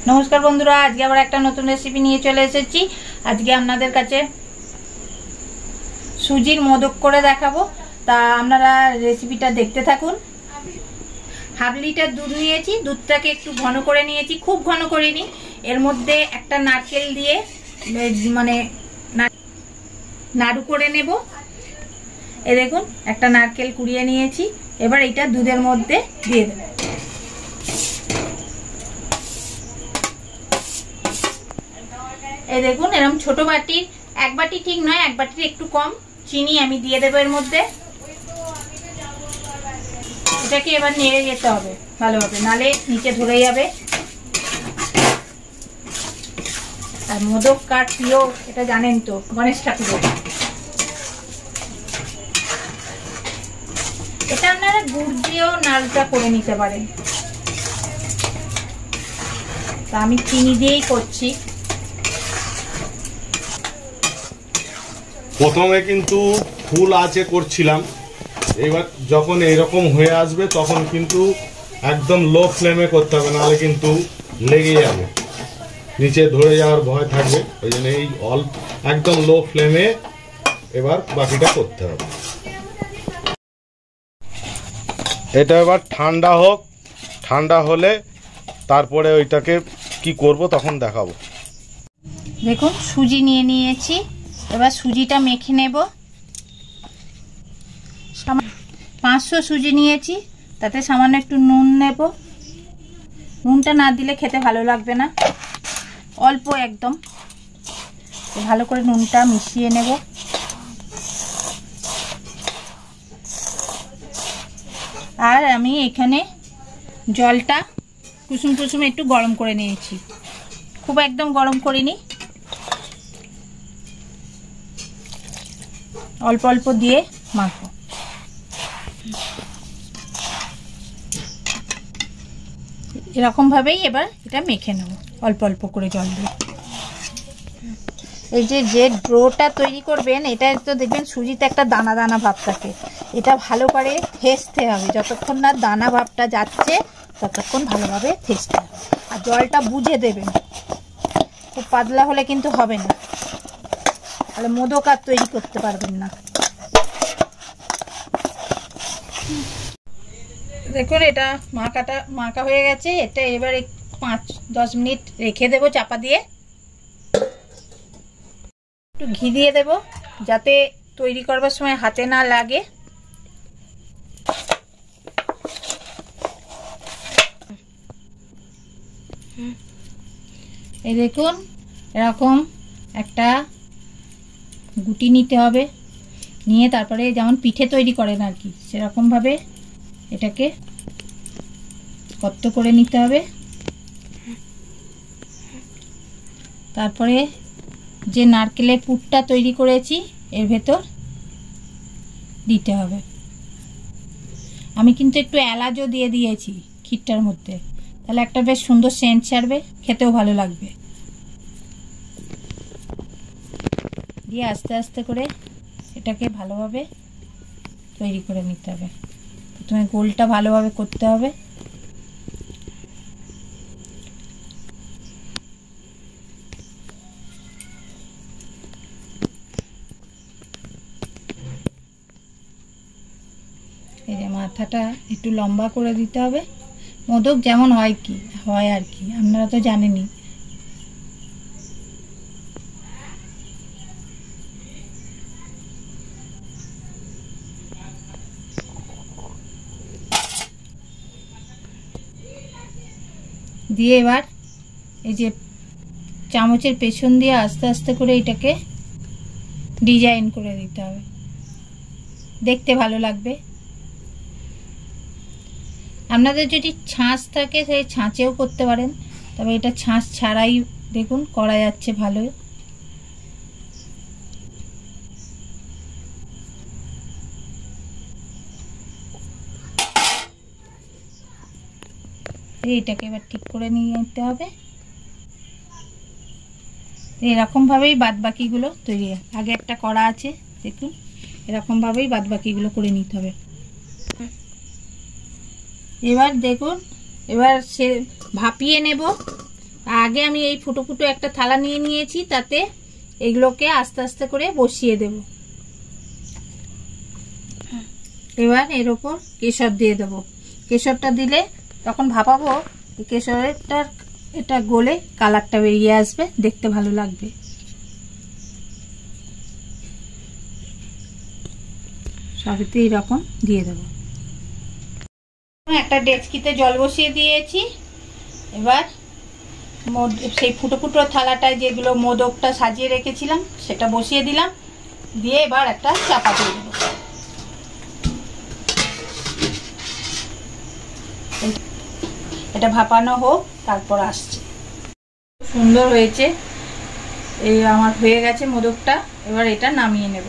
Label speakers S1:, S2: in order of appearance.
S1: नमस्कार बंधुरा आज के आबार एक नतून रेसिपि निये चले एसेछि। आज के आपनादेर काछे सुजिर मोदक करे देखाबो। ता आपनारा रेसिपिटा देखते थाकुन। हाफ लिटार दूध नियेछि, दूधटाके एकटु घन करे नियेछि, खूब घन करिनि। एर मध्ये एकटा नारकेल दिये माने नाड़ू करे नेब। ए देखुन एकटा नारकेल कुड़िये नियेछि। एबार एटा दूधेर मध्ये दिये देब। এই দেখুন এরকম ছোট বাটির এক বাটি ঠিক নয়, এক বাটির একটু কম চিনি আমি দিয়ে দেব এর মধ্যে। এটাকে এবার নেড়ে যেতে হবে ভালোভাবে, নালে নিচে ধরে যাবে। আর মোদক কার প্রিয় এটা জানেন তো, গণেশ ঠাকুর। এটা আপনারা গুড় দিয়েও নাড়ুটা করে নিতে পারেন, তা আমি চিনি দিয়েই করছি।
S2: প্রথমে কিন্তু ফুল আঁচে করছিলাম, এবার যখন এইরকম হয়ে আসবে তখন কিন্তু একদম লো ফ্লেমে করতে হবে, নাহলে কিন্তু লেগে যাবে, নিচে ধরে যাওয়ার ভয় থাকবে। ওই জন্য এই একদম লো ফ্লেমে এবার বাকিটা করতে হবে। এটা এবার ঠান্ডা হোক, ঠান্ডা হলে তারপরে ওইটাকে কি করব তখন দেখাবো।
S1: দেখুন সুজি নিয়ে নিয়েছি, এবার সুজিটা মেখে নেব। 500 সুজি নিয়েছি, তাতে সামান্য একটু নুন নেব। নুনটা না দিলে খেতে ভালো লাগবে না, অল্প একদম ভালো করে নুনটা মিশিয়ে নেব। আর আমি এখানে জলটা কুসুম কুসুম একটু গরম করে নিয়েছি, খুব একদম গরম করিনি, অল্প অল্প দিয়ে মাখবো। এরকম ভাবেই এবার এটা মেখে নেব অল্প অল্প করে জল দিয়ে। এই যে ডোটা তৈরি করবেন, এটা তো দেখবেন সুজিতে একটা দানা দানা ভাব থাকে, এটা ভালো করে থেসতে হবে। যতক্ষণ না দানা ভাবটা যাচ্ছে ততক্ষণ ভালোভাবে থেসতে হবে। আর জলটা বুঝে দেবেন, খুব পাতলা হলে কিন্তু হবে না, তাহলে মোদক আর তৈরি করতে পারবেন না। দেখুন এটা মাখা হয়ে গেছে। এটা এবার 5-10 মিনিট রেখে দেব চাপা দিয়ে। একটু ঘি দিয়ে দেব যাতে তৈরি করবার সময় হাতে না লাগে। এই দেখুন এরকম একটা গুটি নিতে হবে, নিয়ে তারপরে যেমন পিঠে তৈরি করেন আর কি, সেরকম ভাবে এটাকে কত করে নিতে হবে। তারপরে যে নারকেলের পুরটা তৈরি করেছি এর ভেতর দিতে হবে। আমি কিন্তু একটু এলাচও দিয়ে দিয়েছি ক্ষীরটার মধ্যে, তাহলে একটা বেশ সুন্দর সেন্ট ছাড়বে, খেতেও ভালো লাগবে। দিয়ে আস্তে আস্তে করে এটাকে ভালোভাবে তৈরি করে নিতে হবে। প্রথমে গোলটা ভালোভাবে করতে হবে। এই যে মাথাটা একটু লম্বা করে দিতে হবে, মোদক যেমন হয় আর কি আপনারা তো জানেনই। দিয়ে এবার এই যে চামচের পেছন দিয়ে আস্তে আস্তে করে এটাকে ডিজাইন করে দিতে হবে, দেখতে ভালো লাগবে। আপনাদের যদি ছাঁচ থাকে সেই ছাঁচেও করতে পারেন, তবে এটা ছাঁচ ছাড়াই দেখুন করা যাচ্ছে ভালো। এটাকে এবার ঠিক করে নিয়ে নিতে হবে। এরকম ভাবেই বাদ বাকিগুলো তৈরি। আগে একটা করা আছে দেখুন, এরকম ভাবেই বাদ বাকিগুলো করে নিতে হবে। এবার দেখুন এবার সে ভাপিয়ে নেব আগে আমি এই ফুটো ফুটো একটা থালা নিয়ে নিয়েছি, তাতে এগুলোকে আস্তে আস্তে করে বসিয়ে দেব। এবার এর ওপর কেশর দিয়ে দেব। কেশরটা দিলে তখন ভাপাবো, কেশরেরটার এটা গলে কালারটা বেরিয়ে আসবে, দেখতে ভালো লাগবে। সবই এরকম দিয়ে দেব। একটা ডেচকিতে জল বসিয়ে দিয়েছি। এবার সেই ফুটো ফুটো থালাটায় যেগুলো মোদকটা সাজিয়ে রেখেছিলাম সেটা বসিয়ে দিলাম, দিয়ে এবার একটা চাপা দিয়ে দেবো। এটা ভাপানো হোক, তারপর আসছে। সুন্দর হয়েছে, এই আমার হয়ে গেছে মোদকটা। এবার এটা নামিয়ে নেব।